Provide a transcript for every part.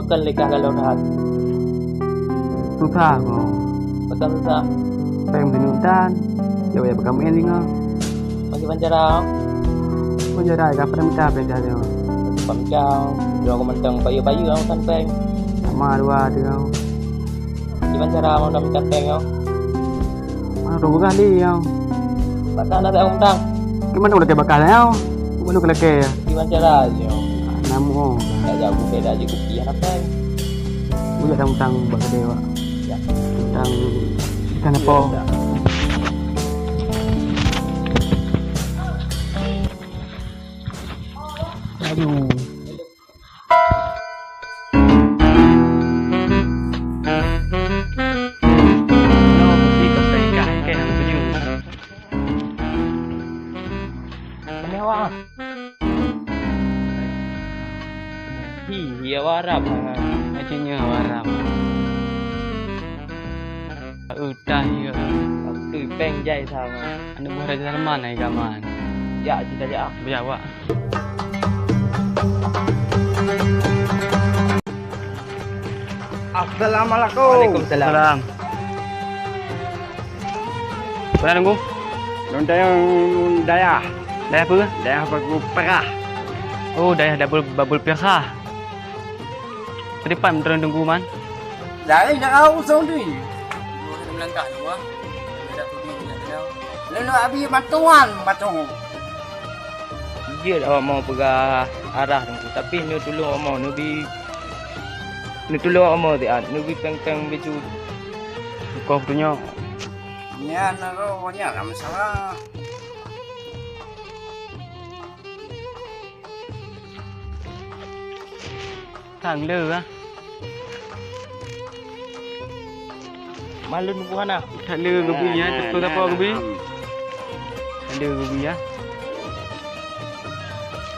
Makan lekah kalau rehat. Susah kau. Makan susah. Pengen menutan. Jauh ya bekam ini kau. Masih pancara. Penjara kapan minta beda dia. Pamjau. Dua ko mentang payu-payu ang tanteng. Sama dua dia kau. Di pancara mau kami tanteng yo. Mana dua kali kau. Bakal na tayo mentang. Gimana udah kayak bakal kau? Gimana kalau kayak? Di pancara yo. Namu. Tak jauh beda je kopi apa teng. Udah dah utang bakal dewa. Ya. Utang ikan apa? Aduh. Mewah. Iya warap. Macamnya warap. Udah ya. Waktu peng jai sama. Anda buat Raja Salman naik kaman. Ya kita ya. Berjawab. Assalamualaikum. Waalaikumsalam. Benar nunggu? Lontong daya. Daya apa? Daya bagu perah. Oh, daya double bubble pihak. Teripan beneran nunggu man. Dari nak au song tu. Dua melangkah dua. Dia dah tuding nak tahu. Lalu abi matuan matung. Dia dah mau pegah arah tu tapi ni tolong mau ni tolong mau dia ni peng-peng baju. Kau punya. Nya naro nya tak masalah. Thằng lừa á. Malu nunggu mana? Thằng lừa cái gì á, tôi ta po cái gì? Thằng lừa cái gì á?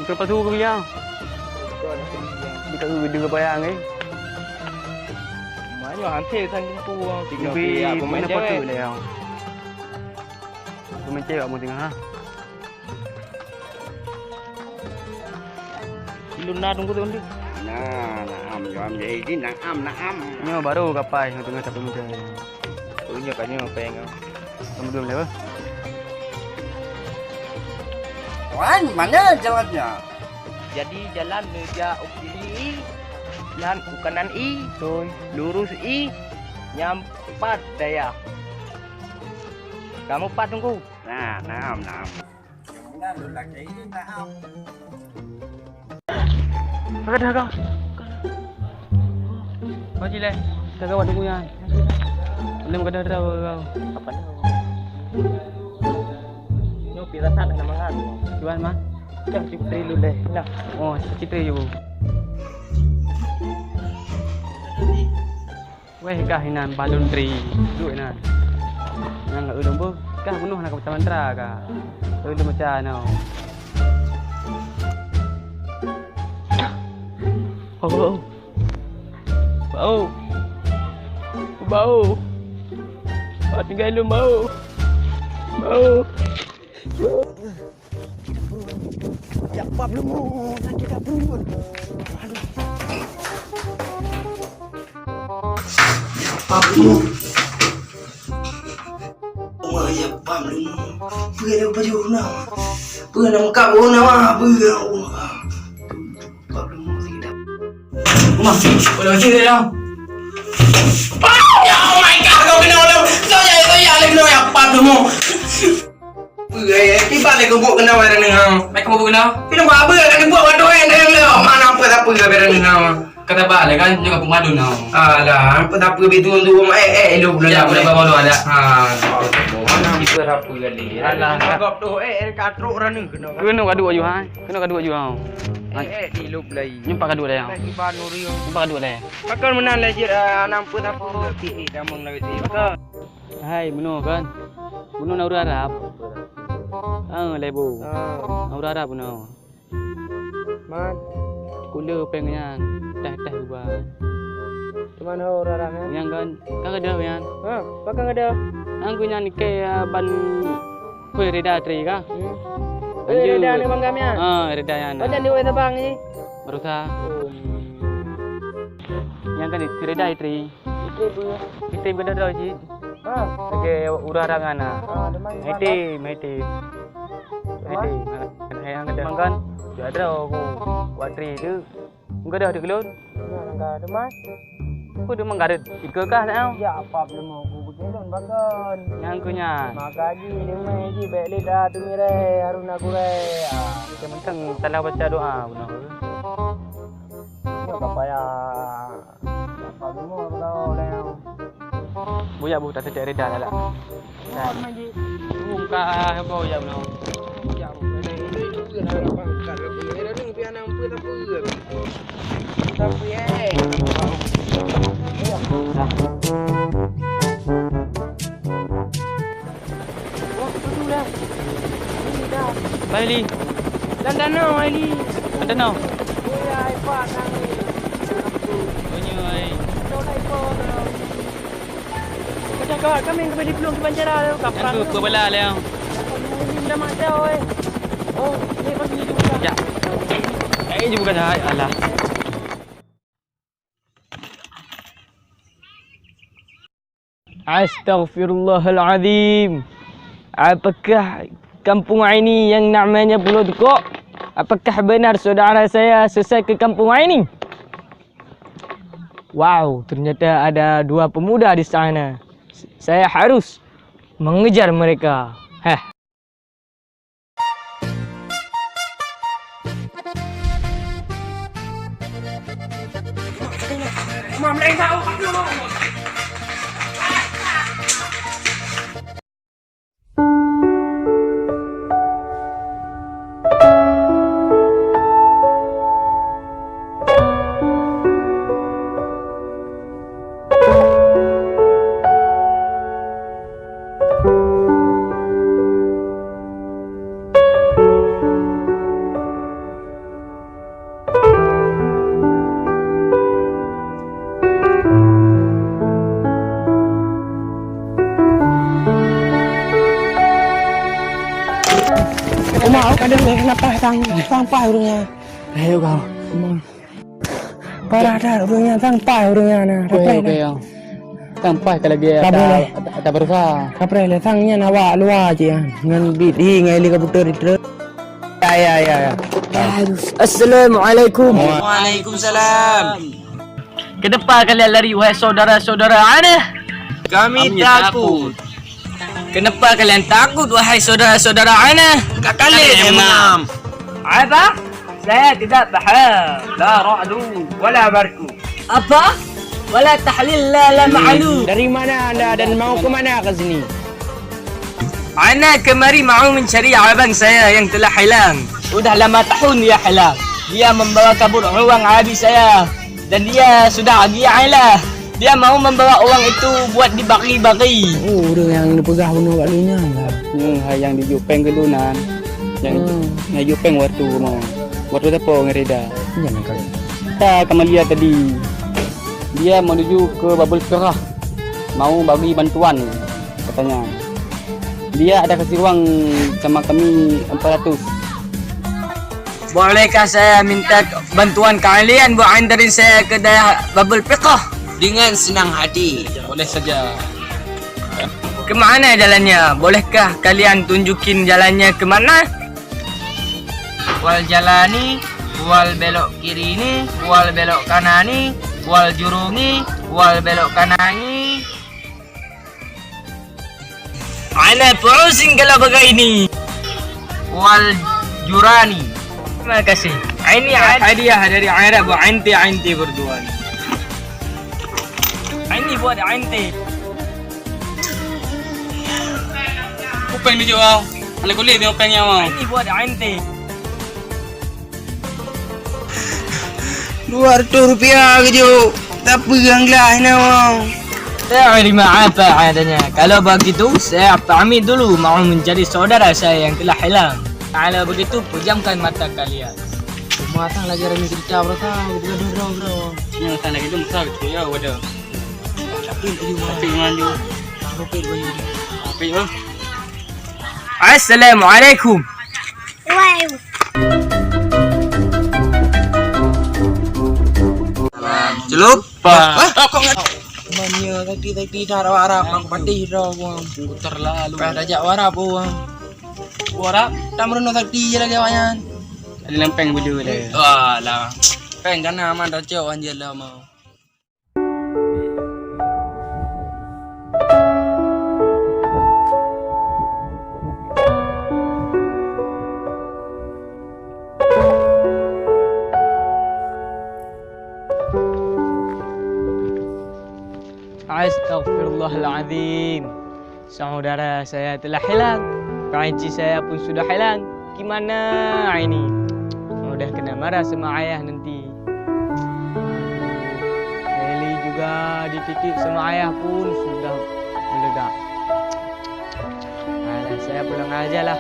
Tôi pa thu cái gì á? Đi cái người đưa bayang ấy. Máy nhỏ hắn thế sang Trung Quốc thì nhỏ Vì kia của mình mình nó có chơi. tự này không? Tụi mình chơi ở một tiếng ha. Luna tunggu tu. Nah, naam jawab jadi naam. Nhưng mà baru kapai tụi mình tập mình chơi. Punya kanya peng. Kamu belum lewat? Wan, mana jalannya? Jadi jalan meja kiri, jalan ke kanan I, lurus I, nyampat daya. Kamu pat tunggu. Nah, naam. Nah, lu lagi ini naam. Pakai dah kau. Kau cile, dah kau tunggu ya. Belum kena dah kau. Apa ni? Ni piratan nama kan. Jual mah? Cak cipri lu deh. Nah, Oh, citra je. Weh kah hinan balon tri. Duit nan. Yang enggak udah bu. Kah penuh nak ke mantra kah. Tu macam nau. Oh. Bau. Oh, tinggal lu bau. Ya, belum. Sakit tak perut. Aduh. Oh, ya, belum. Belum baju nak. Belum kau nak belum. Boleh macam ni dah. Oh my god, kau kena orang. Kau ya lagi nak apa dulu? Tiba lagi kau buat kena barang ni hang. Baik kamu buat kena. Kita buat apa? Lagi buat waduh yang dia mana apa tak apa barang ni hang. Kata balik kan juga pemadu now. Alah, apa tak apa betul tu. Lu belum. Ya, boleh bawa dua ada. kita rapu kali. Alah, Agak tu katruk rana kena. kena kadu aju ha. Kena kadu aju ha. Di lup lagi. Nyumpak kadu dah. Lagi banur yo. Nyumpak kadu dah. Pakal menan lagi nampu tapu ti damang lagi ti. Pakal. Hai, bunuh kan. Bunuh nak Arab. Lebu. Nak Arab bunuh. Man, Kula pengen teh ubah. cuman orang kan. Yang kan ada yang. Ha, pakang ada. Ang kunya ni ke ban kue reda tri ka. Reda ni bang kami ah. Reda yang. Macam ni wei tabang ni. Baru sa. Yang kan kedai tri. Kita bukan ada je. Ha. Lagi urang ngana. Ada mai. Mete. Yang ada makan. Dia ada aku buat tri tu. Enggak ada kelon. Enggak ada mai. Aku dia menggaret tiga kah tau. Ya apa belum aku berjalan bahkan. Yang kunya. Makaji dia mai ji baik lidah tu ni re harun aku re. Kita mentang salah baca doa benar. Ni apa ya? Apa belum aku tahu leh. Buya bu tak sedek reda dah lah. Kan mai ji. Buka kau ya benar. Ya apa nak bangkar aku ni dah ni pian apa tak apa. Tapi Baili. Dan no Ali. Ada no. Ya apa nang ni. Bunyi ai. Tolai ko. Kata kami kembali belum ke Banjara tu kapan. Yang tu bala le. Ini dah mati oi. Oh, ni kau sini juga. Ya. Je bukan hai. Alah. Astaghfirullahalazim. Apakah kampung ini yang namanya Pulau Tekok? Apakah benar saudara saya selesai ke kampung ini? Wow, ternyata ada dua pemuda di sana. Saya harus mengejar mereka. Mam leng tahu. Mau kadang kenapa sampah urungnya. Ayo kau. Parah dah urungnya sampah urungnya nah. Okey. Sampah kalau dia ada berusaha. Kapre le sangnya nawa luar je dengan bidi ngai li komputer itu. Ya. Assalamualaikum. Waalaikumsalam. Kenapa kalian lari wahai saudara-saudara ana? Kami takut. Kenapa kalian takut wahai saudara-saudara ana? Kalian imam. Apa? Saya tidak faham. La ra'du wala barku. Apa? Wala tahlil la ma'lu. Dari mana anda dan mau ke mana ke sini? Ana kemari mau mencari abang saya yang telah hilang. Sudah lama tahun dia hilang. Dia membawa kabur uang habis saya. Dan dia sudah gila. Dia mau membawa uang itu buat dibagi-bagi. Oh, urung yang dipegah bunuh kat lunya lah. Yang di Jupeng kelunan. Yang Jupeng waktu mau. Waktu apa ngereda. Jangan kali. Kita Kamalia tadi. Dia menuju ke Babul Kerah. Mau bagi bantuan katanya. Dia ada kasih uang sama kami 400. Bolehkah saya minta bantuan kalian buat antarin saya ke daerah Babul Fiqah? Dengan senang hati. Boleh saja. Kemana jalannya? Bolehkah kalian tunjukin jalannya kemana? Wal jalani, wal belok kiri ni, wal belok kanani, wal jurungi, wal belok kanani. Ana pusing kalau begini. Wal jurani. Terima kasih. Ini hadiah dari Arab buat anti berdua. Ini buat anti. Upeng dia jauh. Ada kulit dia upengnya mau. Ini buat anti. Rp200 ke jo. Tak pegang lah ni mau. Terima apa adanya. Kalau begitu, saya pamit dulu mau mencari saudara saya yang telah hilang. Kalau begitu, pejamkan mata kalian. Matang lagi remi kerja berata. Bro. Yang sana gitu masa gitu ya waduh. Tapi manju. Tapi Assalamualaikum. Lupa. Kok nggak? Mania tadi darah warap aku patih dah buang. Terlalu. Pada jak warap buang. Warap, tak merenung tadi je lagi awan. Ada lempeng bulu dia. Wah lah. Peng kan aman dah jauh anjir lah mau. Astaghfirullahaladzim. Saudara saya telah hilang. Panci saya pun sudah hilang. Gimana ini? Udah kena marah sama ayah nanti. Eli juga dititip sama ayah pun sudah meledak. Alah, saya pulang aja lah.